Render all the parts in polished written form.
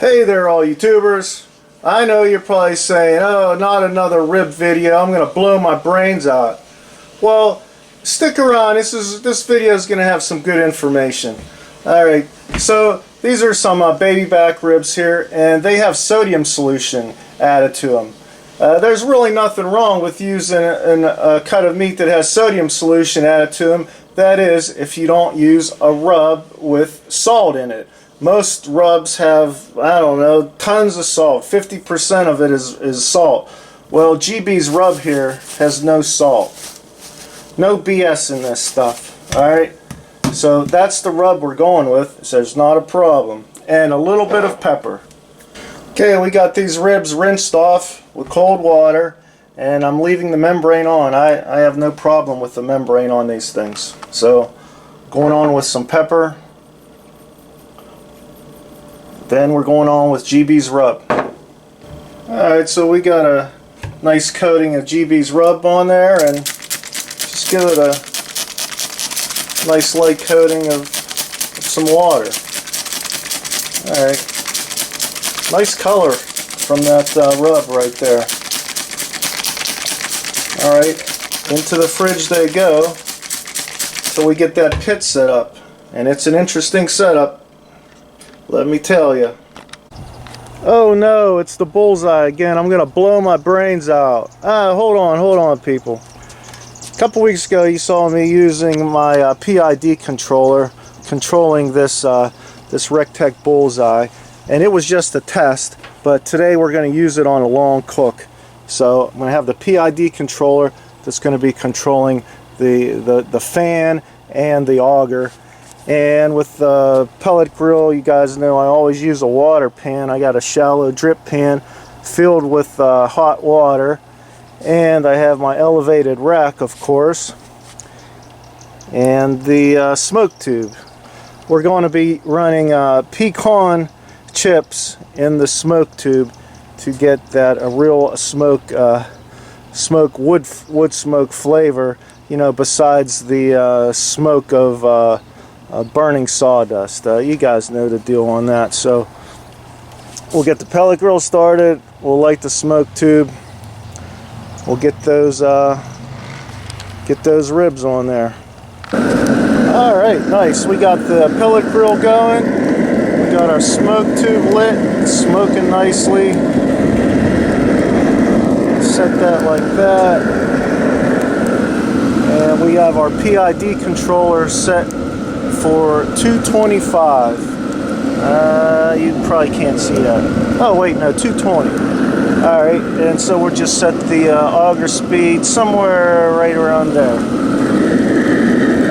Hey there all YouTubers. I know you're probably saying, oh, not another rib video, I'm gonna blow my brains out. Well, stick around, this video is gonna have some good information. Alright, so these are some BabyBack ribs here, and they have sodium solution added to them. There's really nothing wrong with using a cut of meat that has sodium solution added to them. That is, if you don't use a rub with salt in it. Most rubs have, I don't know, tons of salt. 50% of it is salt. Well, GB's rub here has no salt. No BS in this stuff. Alright? So that's the rub we're going with. So there's not a problem. And a little bit of pepper. Okay, we got these ribs rinsed off with cold water. And I'm leaving the membrane on. I have no problem with the membrane on these things. So, going on with some pepper. Then we're going on with GB's rub. Alright, so we got a nice coating of GB's rub on there, and just give it a nice light coating of some water. Alright, nice color from that rub right there. Alright, into the fridge they go till we get that pit set up. And it's an interesting setup, let me tell you. Oh no, it's the Bullseye again. I'm gonna blow my brains out. Hold on people. A couple weeks ago you saw me using my PID controller controlling this Rec Tec Bullseye, and it was just a test, but today we're going to use it on a long cook. So I'm going to have the PID controller that's going to be controlling the fan and the auger. And with the pellet grill, you guys know I always use a water pan. I got a shallow drip pan filled with hot water, and I have my elevated rack, of course, and the SmokeTube. We're going to be running pecan chips in the SmokeTube to get that real wood smoke flavor, you know, besides the smoke of burning sawdust. You guys know the deal on that. So we'll get the pellet grill started, we'll light the SmokeTube, we'll get those ribs on there. Alright, nice. We got the pellet grill going, we got our SmokeTube lit, smoking nicely. Set that like that, and we have our PID controller set for 225. You probably can't see that. Oh wait, no, 220. Alright, and so we'll just set the auger speed somewhere right around there.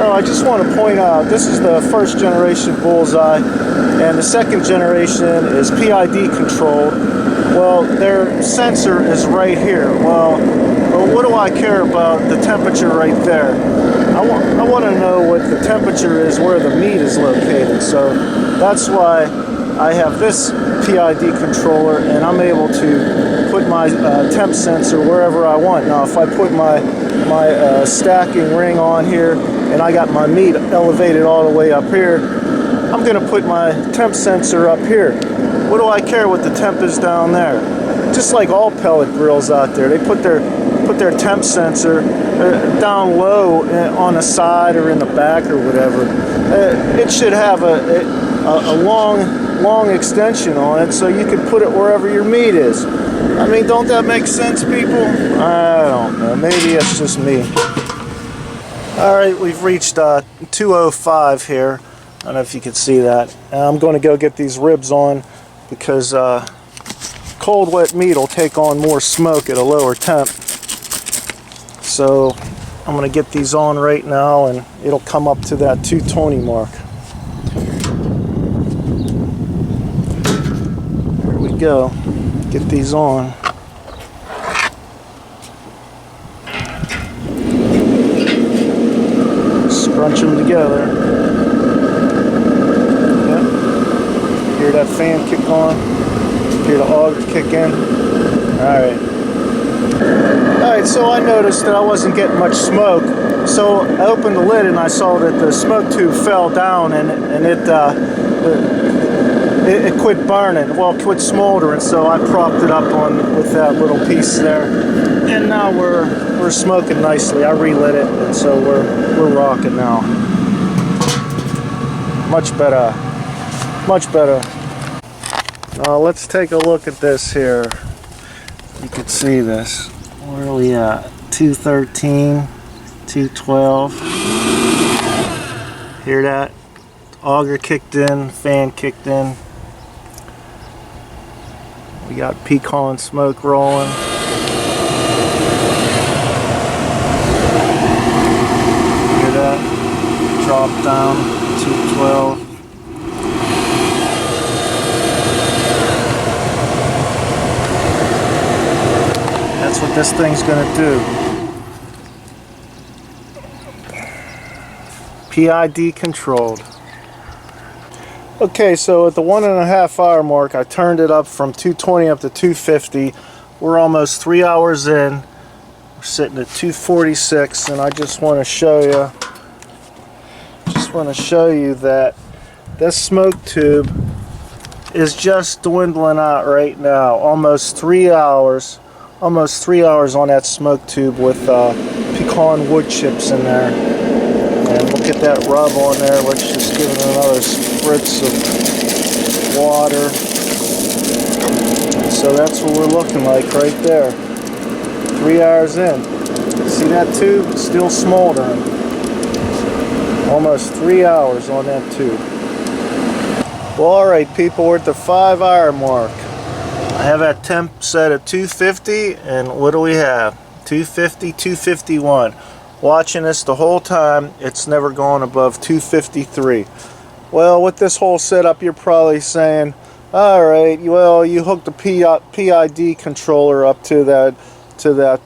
Oh, I just want to point out, this is the first generation Bullseye, and the second generation is PID controlled. Well, their sensor is right here. Well, what do I care about the temperature right there? I want to know what the temperature is where the meat is located. So that's why I have this PID controller, and I'm able to put my temp sensor wherever I want. Now, if I put my stacking ring on here, and I got my meat elevated all the way up here, I'm going to put my temp sensor up here. What do I care what the temp is down there? Just like all pellet grills out there, they put their temp sensor down low on the side or in the back or whatever. It should have a long extension on it so you can put it wherever your meat is. I mean, don't that make sense, people? I don't know. Maybe it's just me. Alright, we've reached 205 here. I don't know if you can see that. I'm going to go get these ribs on because cold wet meat will take on more smoke at a lower temp. So I'm going to get these on right now, and it'll come up to that 220 mark. There we go. Get these on. Scrunch them together. Yep. Hear that fan kick on. Hear the auger kick in. Alright, so I noticed that I wasn't getting much smoke. So I opened the lid and I saw that the SmokeTube fell down, and it it quit burning, well, quit smoldering, so I propped it up on with that little piece there, and now we're smoking nicely. I relit it, and so we're rocking now. Much better, much better. Now let's take a look at this here. You can see this. Where are we at? 213, 212. Hear that? Auger kicked in, fan kicked in. We got pecan smoke rolling. Hear that? Drop down, 212. That's what this thing's gonna do. PID controlled. Okay, so at the 1.5 hour mark, I turned it up from 220 up to 250. We're almost 3 hours in. We're sitting at 246, and I just want to show you, that this smoke tube is just dwindling out right now. Almost 3 hours. Almost 3 hours on that smoke tube with pecan wood chips in there. And look at that rub on there. Let's just give it another spritz of water. So that's what we're looking like right there. 3 hours in. See that tube? It's still smoldering. Almost 3 hours on that tube. Well, alright people, we're at the 5 hour mark. I have that temp set at 250, and what do we have? 250, 251. Watching this the whole time, it's never gone above 253. Well, with this whole setup, you're probably saying, alright, well, you hooked the PID controller up to that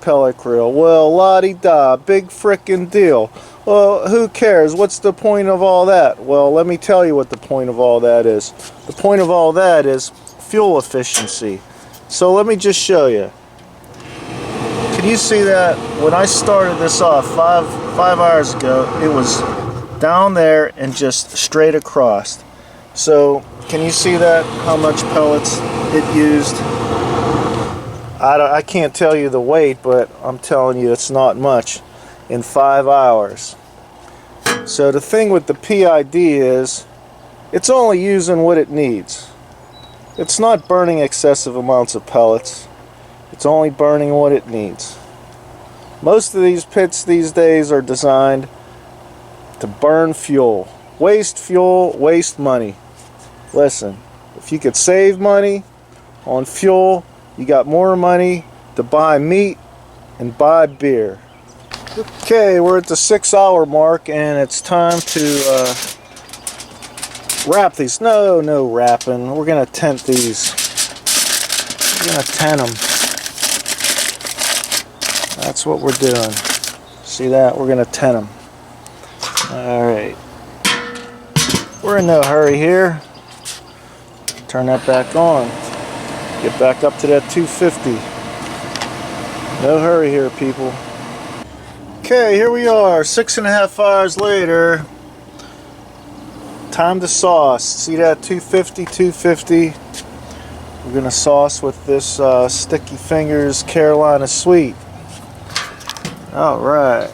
pellet grill. Well, la-di-da, big frickin' deal. Well, who cares? What's the point of all that? Well, let me tell you what the point of all that is. The point of all that is fuel efficiency. So let me just show you. Can you see that? When I started this off five hours ago, it was down there and just straight across. So can you see that? How much pellets it used? I can't tell you the weight, but I'm telling you it's not much in 5 hours. So the thing with the PID is it's only using what it needs. It's not burning excessive amounts of pellets. It's only burning what it needs. Most of these pits these days are designed to burn fuel. Waste fuel, waste money. Listen, if you could save money on fuel, you got more money to buy meat and buy beer. Okay, we're at the 6 hour mark, and it's time to wrap these. No wrapping. We're gonna tent these. We're gonna tent them. That's what we're doing. See that? We're gonna tent them. Alright. We're in no hurry here. Turn that back on. Get back up to that 250. No hurry here, people. Okay, here we are, 6.5 hours later. Time to sauce. See that 250, 250. We're gonna sauce with this Sticky Fingers Carolina Sweet. Alright.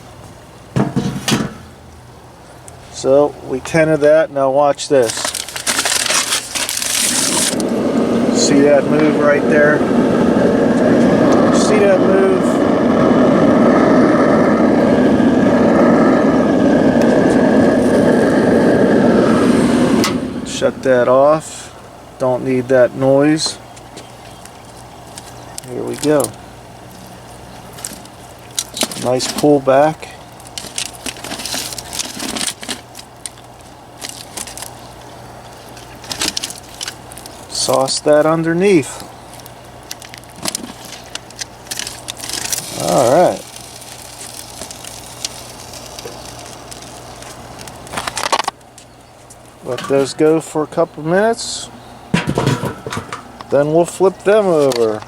So we tented that. Now watch this. See that move right there? See that move? Shut that off. Don't need that noise. Here we go. Nice pull back. Sauce that underneath. Alright. Let those go for a couple minutes. Then we'll flip them over.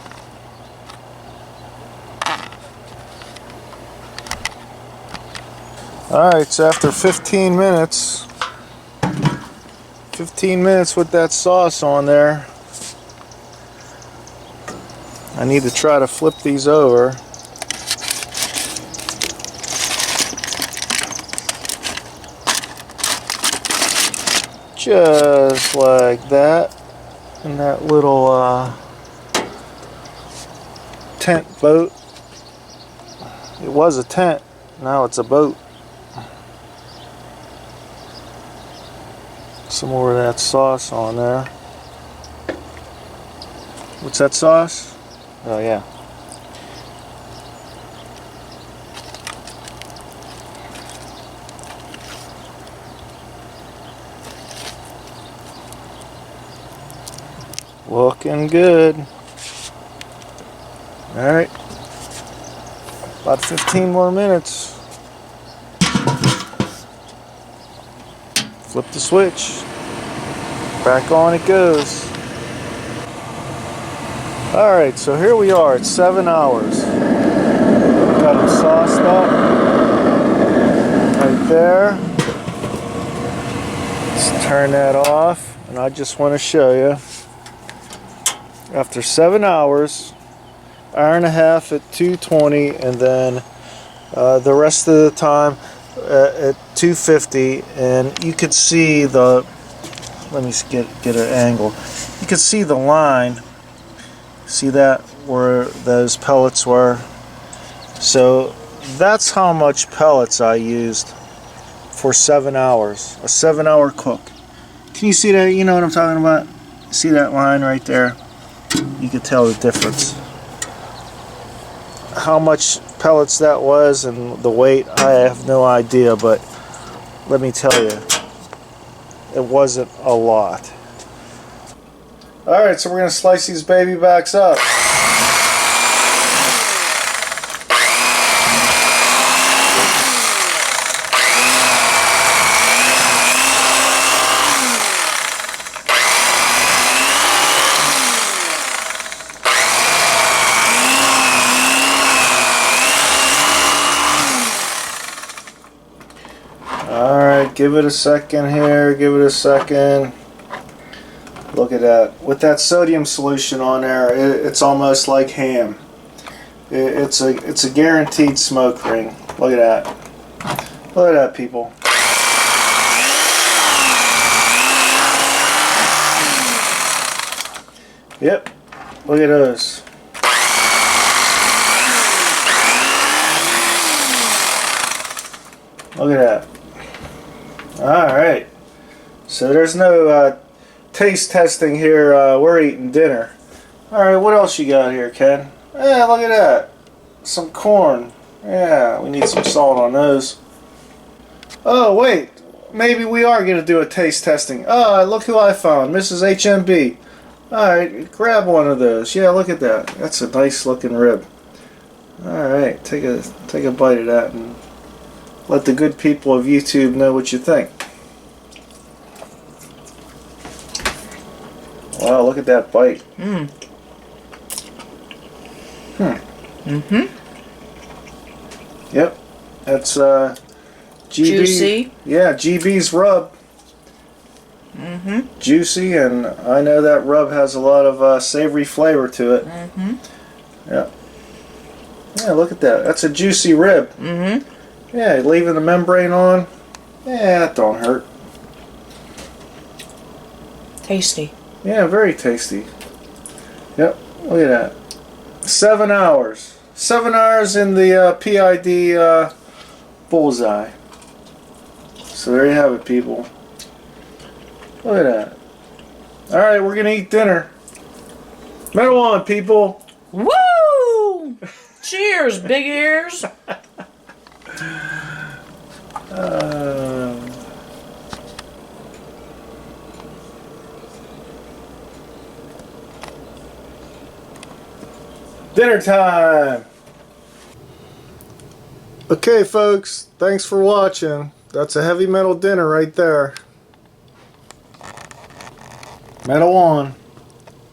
Alright, so after 15 minutes, 15 minutes with that sauce on there. I need to try to flip these over. Just like that. In that little tent boat. It was a tent, now it's a boat. Some more of that sauce on there. What's that sauce? Oh yeah. Looking good. Alright. About 15 more minutes. Flip the switch. Back on it goes. Alright, so here we are at 7 hours. Got them sauced up. Right there. Let's turn that off. And I just want to show you. After 7 hours, hour and a half at 220, and then the rest of the time at 250, and you could see the, let me get an angle, you could see the line, see that where those pellets were. So that's how much pellets I used for 7 hours, a 7-hour cook. Can you see that? You know what I'm talking about? See that line right there? You could tell the difference. How much pellets that was and the weight, I have no idea, but let me tell you, it wasn't a lot. Alright, so we're going to slice these baby backs up. Alright, give it a second here, give it a second. Look at that. With that sodium solution on there, it's almost like ham. It's a guaranteed smoke ring. Look at that. Look at that, people. Yep. Look at those. Look at that. Alright. So there's no taste testing here. We're eating dinner. Alright, what else you got here, Ken? Yeah, look at that. Some corn. Yeah, we need some salt on those. Oh, wait. Maybe we are going to do a taste testing. Oh, look who I found. Mrs. HMB. Alright, grab one of those. Yeah, look at that. That's a nice looking rib. Alright, take a bite of that and let the good people of YouTube know what you think. Wow, look at that bite. Mm. Mm-hmm. Yep. That's GB. Juicy. Yeah, GB's rub. Mm-hmm. Juicy, and I know that rub has a lot of savory flavor to it. Mm-hmm. Yeah. Yeah, look at that. That's a juicy rib. Mm-hmm. Yeah, leaving the membrane on. Yeah, that don't hurt. Tasty. Yeah, very tasty. Yep, look at that. 7 hours. 7 hours in the PID Bullseye. So there you have it, people. Look at that. Alright, we're going to eat dinner. Metal on, people. Woo! Cheers, big ears. Dinner time! Okay, folks, thanks for watching. That's a heavy metal dinner right there. Metal on.